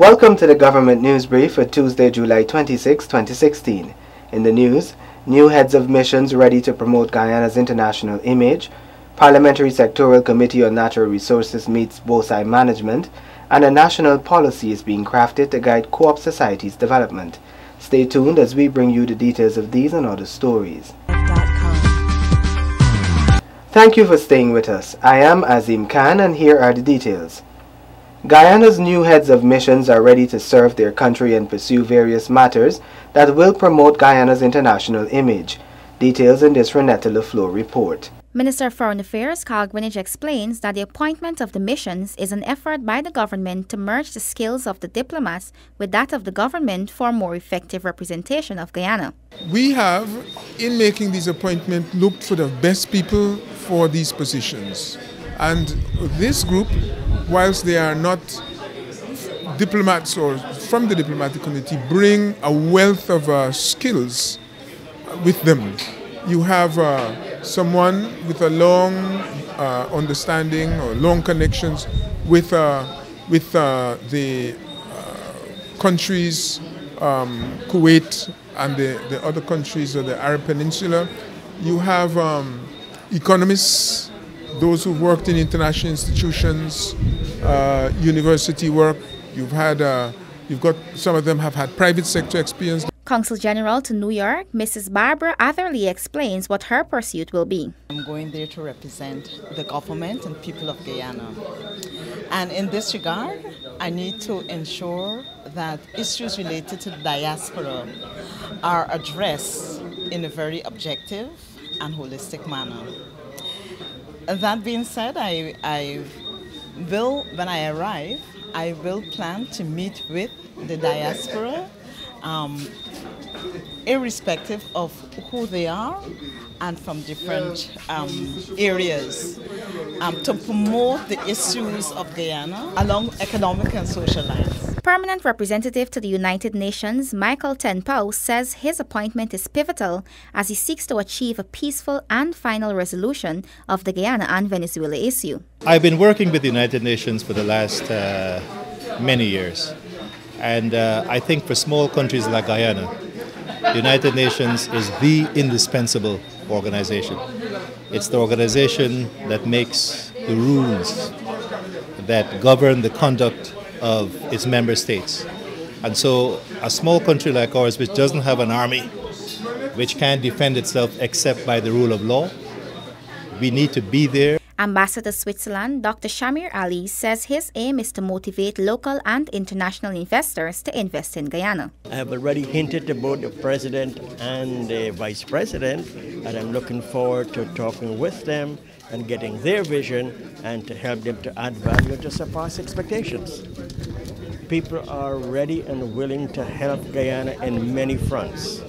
Welcome to the Government News Brief for Tuesday, July 26, 2016. In the news, new heads of missions ready to promote Guyana's international image, Parliamentary Sectoral Committee on Natural Resources meets bauxite management, and a national policy is being crafted to guide Coop Societies' development. Stay tuned as we bring you the details of these and other stories. Thank you for staying with us. I am Azim Khan, and here are the details. Guyana's new heads of missions are ready to serve their country and pursue various matters that will promote Guyana's international image. Details in this Renetta LaFleur report. Minister of Foreign Affairs Carl Greenwich explains that the appointment of the missions is an effort by the government to merge the skills of the diplomats with that of the government for more effective representation of Guyana. We have, in making these appointments, looked for the best people for these positions. And this group, whilst they are not diplomats or from the diplomatic community, bring a wealth of skills with them. You have someone with a long understanding or long connections with the countries, Kuwait and the other countries of the Arab Peninsula. You have economists, those who've worked in international institutions, university work. You've got some of them have had private sector experience. Consul General to New York, Mrs. Barbara Atherley explains what her pursuit will be. I'm going there to represent the government and people of Guyana. And in this regard, I need to ensure that issues related to the diaspora are addressed in a very objective and holistic manner. That being said, I will, when I arrive, I will plan to meet with the diaspora, irrespective of who they are and from different areas, to promote the issues of Guyana along economic and social lines. Permanent representative to the United Nations, Michael Tenpau, says his appointment is pivotal as he seeks to achieve a peaceful and final resolution of the Guyana and Venezuela issue. I've been working with the United Nations for the last many years. And I think for small countries like Guyana, the United Nations is the indispensable organization. It's the organization that makes the rules that govern the conduct of its member states. And so a small country like ours, which doesn't have an army, which can't defend itself except by the rule of law, we need to be there. Ambassador to Switzerland, Dr. Shamir Ali, says his aim is to motivate local and international investors to invest in Guyana. I have already hinted about the president and the vice president, and I'm looking forward to talking with them and getting their vision and to help them to add value to surpass expectations. People are ready and willing to help Guyana in many fronts,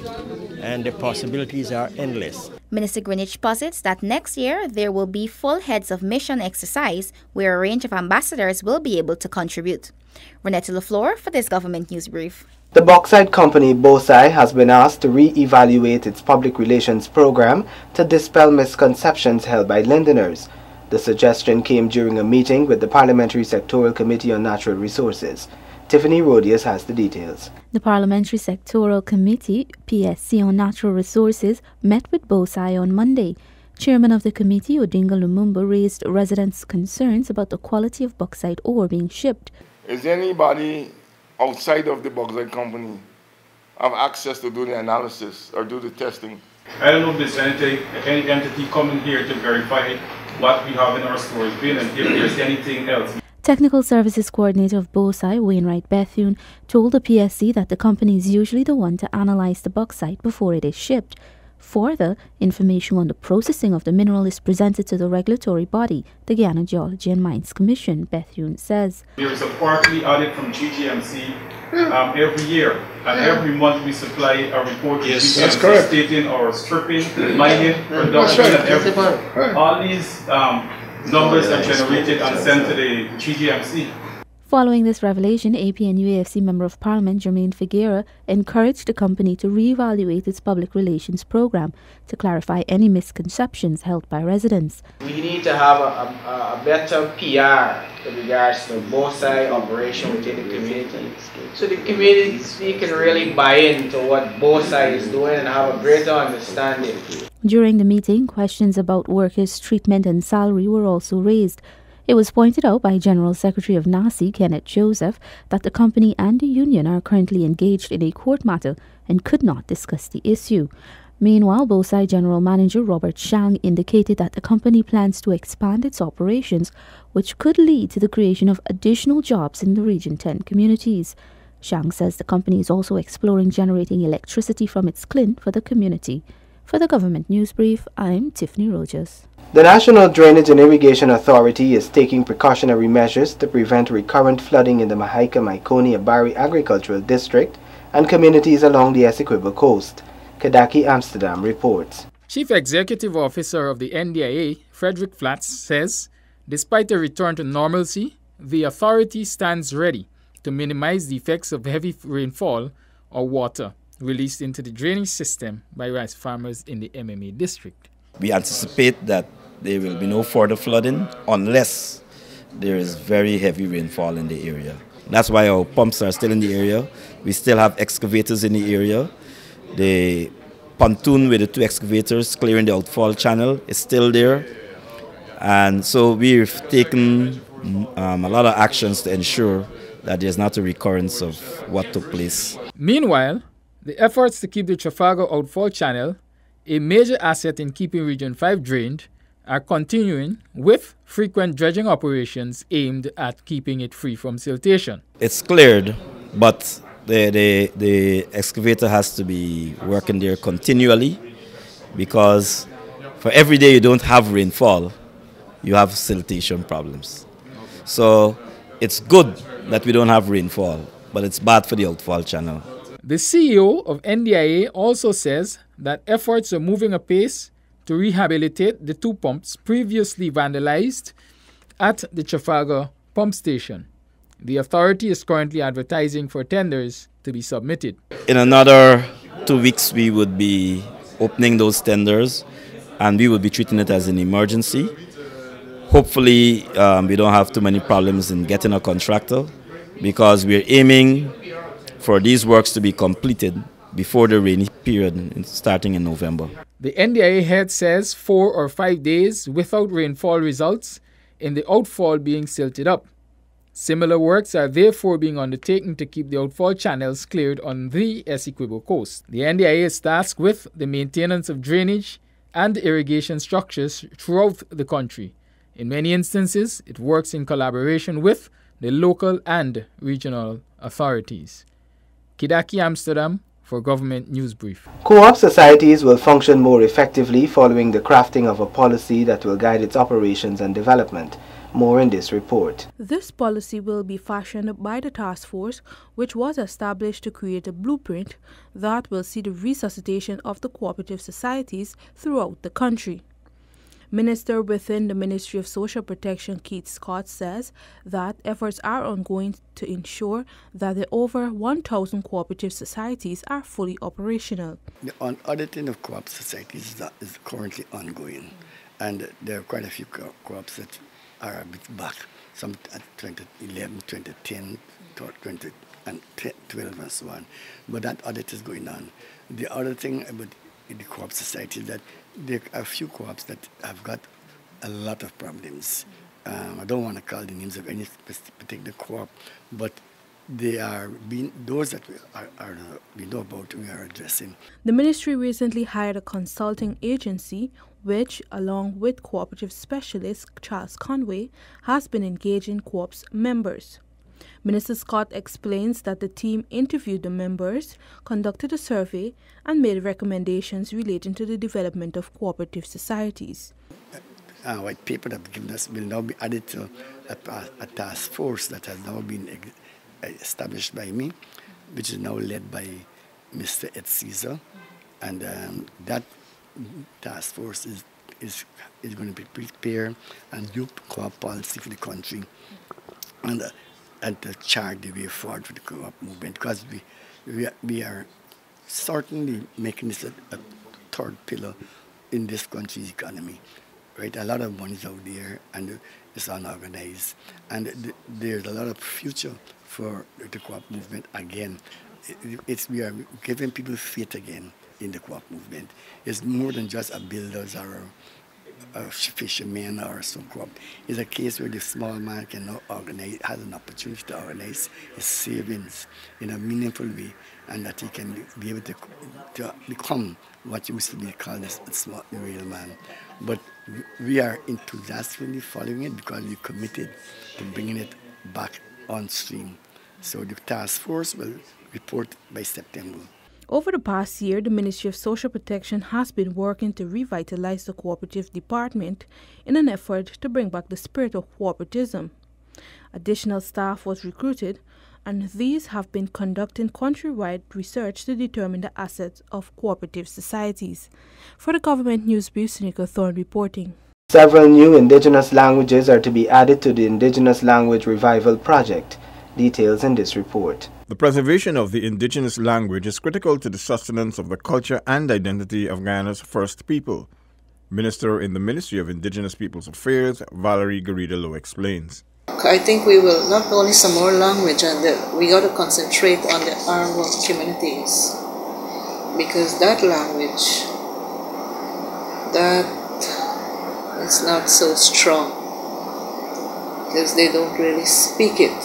and the possibilities are endless. Minister Greenwich posits that next year there will be full heads of mission exercise where a range of ambassadors will be able to contribute. Renetta LaFleur for this Government News Brief. The bauxite company bauxite has been asked to re-evaluate its public relations program to dispel misconceptions held by Londoners. The suggestion came during a meeting with the Parliamentary Sectoral Committee on Natural Resources. Tiffany Rodius has the details. The Parliamentary Sectoral Committee, PSC on Natural Resources, met with bauxite on Monday. Chairman of the committee, Odinga Lumumba, raised residents' concerns about the quality of bauxite ore being shipped. Is there anybody outside of the bauxite company have access to do the analysis or do the testing? I don't know if there's any entity coming here to verify what we have in our stores bin and if there's anything else. Technical Services Coordinator of bauxite, Wainwright Bethune, told the PSC that the company is usually the one to analyze the bauxite before it is shipped. Further, information on the processing of the mineral is presented to the regulatory body, the Guyana Geology and Mines Commission, Bethune says. There is a quarterly audit from GGMC every year, and every month we supply a report to GGMC stating our stripping, mining, production, and all these numbers are generated and sent to the GGMC. Following this revelation, APNUAFC Member of Parliament Jermaine Figuera encouraged the company to reevaluate its public relations program to clarify any misconceptions held by residents. We need to have a better PR with regards to both side operation within the community, so the community can really buy into what both sides is doing and have a greater understanding. During the meeting, questions about workers' treatment and salary were also raised. It was pointed out by General Secretary of NACI, Kenneth Joseph, that the company and the union are currently engaged in a court matter and could not discuss the issue. Meanwhile, Bauxite General Manager Robert Shang indicated that the company plans to expand its operations, which could lead to the creation of additional jobs in the Region 10 communities. Shang says the company is also exploring generating electricity from its kiln for the community. For the Government News Brief, I'm Tiffany Rogers. The National Drainage and Irrigation Authority is taking precautionary measures to prevent recurrent flooding in the Mahaika-Myconia-Barry Agricultural District and communities along the Essequibo coast. Kadaki Amsterdam reports. Chief Executive Officer of the NDIA, Frederick Flats, says, despite a return to normalcy, the authority stands ready to minimize the effects of heavy rainfall or water released into the drainage system by rice farmers in the MMA district. We anticipate that there will be no further flooding unless there is very heavy rainfall in the area. That's why our pumps are still in the area. We still have excavators in the area. The pontoon with the 2 excavators clearing the outfall channel is still there. And so we've taken a lot of actions to ensure that there's not a recurrence of what took place. Meanwhile, the efforts to keep the Trafalgar outfall channel, a major asset in keeping Region 5 drained, are continuing with frequent dredging operations aimed at keeping it free from siltation. It's cleared, but the excavator has to be working there continually, because for every day you don't have rainfall, you have siltation problems. So it's good that we don't have rainfall, but it's bad for the outfall channel. The CEO of NDIA also says that efforts are moving apace to rehabilitate the 2 pumps previously vandalized at the Trafalgar pump station. The authority is currently advertising for tenders to be submitted. In another 2 weeks, we would be opening those tenders and we will be treating it as an emergency. Hopefully, we don't have too many problems in getting a contractor, because we're aiming for these works to be completed before the rainy period starting in November. The NDIA head says 4 or 5 days without rainfall results in the outfall being silted up. Similar works are therefore being undertaken to keep the outfall channels cleared on the Essequibo coast. The NDIA is tasked with the maintenance of drainage and irrigation structures throughout the country. In many instances, it works in collaboration with the local and regional authorities. Kidaki Amsterdam for Government News Brief. Coop Societies will function more effectively following the crafting of a policy that will guide its operations and development. More in this report. This policy will be fashioned by the task force, which was established to create a blueprint that will see the resuscitation of the cooperative societies throughout the country. Minister within the Ministry of Social Protection, Keith Scott, says that efforts are ongoing to ensure that the over 1,000 cooperative societies are fully operational. The auditing of co-op societies is currently ongoing, and there are quite a few co-ops that are a bit back, some at 2011, 2010, 2012 and so on. But that audit is going on. The other thing about the co-op society is that there are a few co-ops that have got a lot of problems. I don't want to call the names of any particular co-op, but they are being, those that we know about, we are addressing. The ministry recently hired a consulting agency which, along with cooperative specialist Charles Conway, has been engaging co-ops members. Minister Scott explains that the team interviewed the members, conducted a survey, and made recommendations relating to the development of cooperative societies. A white paper that given us will now be added to a task force that has now been established by me, which is now led by Mr. Ed Caesar, and that task force is going to be prepare a new co-op policy for the country. And and to chart the way forward for the co-op movement, because we are certainly making this a third pillar in this country's economy. Right, a lot of money is out there and it's unorganized, and there's a lot of future for the co-op movement again. We are giving people faith again in the co-op movement. It's more than just a builders or a fisherman or some co-op. It's a case where the small man can now organize, has an opportunity to organize his savings in a meaningful way, and that he can be able to become what used to be called a small real man. But we are enthusiastically following it because we committed to bringing it back on stream. So the task force will report by September. Over the past year, the Ministry of Social Protection has been working to revitalize the cooperative department in an effort to bring back the spirit of cooperativism. Additional staff was recruited, and these have been conducting countrywide research to determine the assets of cooperative societies. For the Government News Brief, Seneca Thorne reporting. Several new indigenous languages are to be added to the Indigenous Language Revival Project. Details in this report. The preservation of the indigenous language is critical to the sustenance of the culture and identity of Guyana's first people. Minister in the Ministry of Indigenous Peoples Affairs, Valerie Garrido-Lowe explains. I think we will not only some more language, and we got to concentrate on the Arawak communities, because that language, that is not so strong, because they don't really speak it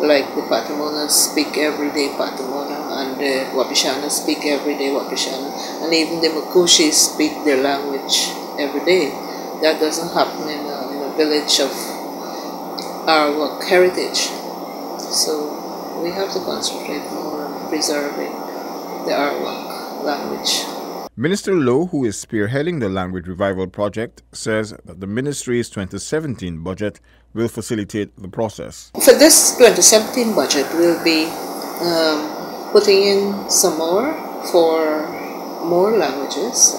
like the Patamonas speak everyday Patamona, and the Wapishanas speak everyday Wapishana, and even the Makushis speak their language every day. That doesn't happen in a village of Arawak heritage. So we have to concentrate more on preserving the Arawak language. Minister Lowe, who is spearheading the Language Revival Project, says that the ministry's 2017 budget will facilitate the process. For this 2017 budget, we'll be putting in some more for more languages.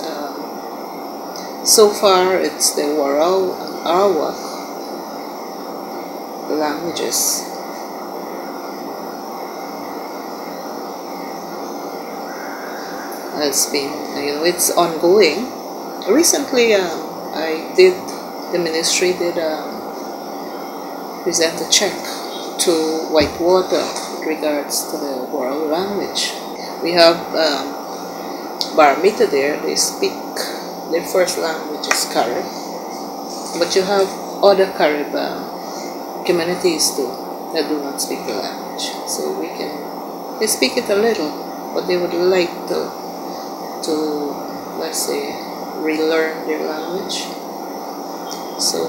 So far, it's the Warao and Arawak languages. It's been, it's ongoing. Recently, the ministry did present a check to Whitewater with regards to the Warao language. We have Baramita there. They speak, their first language is Carib, but you have other Carib communities too that do not speak the language. So they speak it a little, but they would like to let's say, relearn their language. So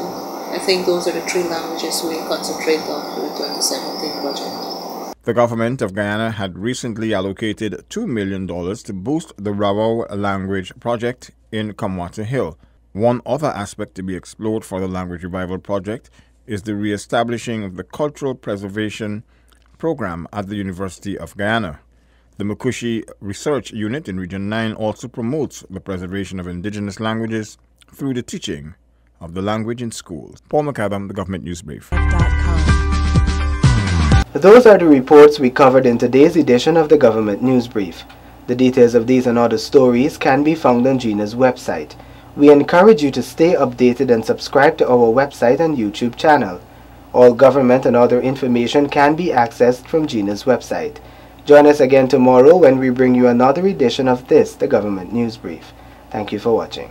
I think those are the three languages we'll concentrate on for the 2017 budget. The government of Guyana had recently allocated $2 million to boost the Rawau language project in Kamwata Hill. One other aspect to be explored for the Language Revival Project is the re-establishing of the Cultural Preservation Program at the University of Guyana. The Makushi Research Unit in Region 9 also promotes the preservation of indigenous languages through the teaching of the language in schools. Paul McAdam, The Government News Brief. Those are the reports we covered in today's edition of the Government News Brief. The details of these and other stories can be found on GINA's website. We encourage you to stay updated and subscribe to our website and YouTube channel. All government and other information can be accessed from GINA's website. Join us again tomorrow when we bring you another edition of this, the Government News Brief. Thank you for watching.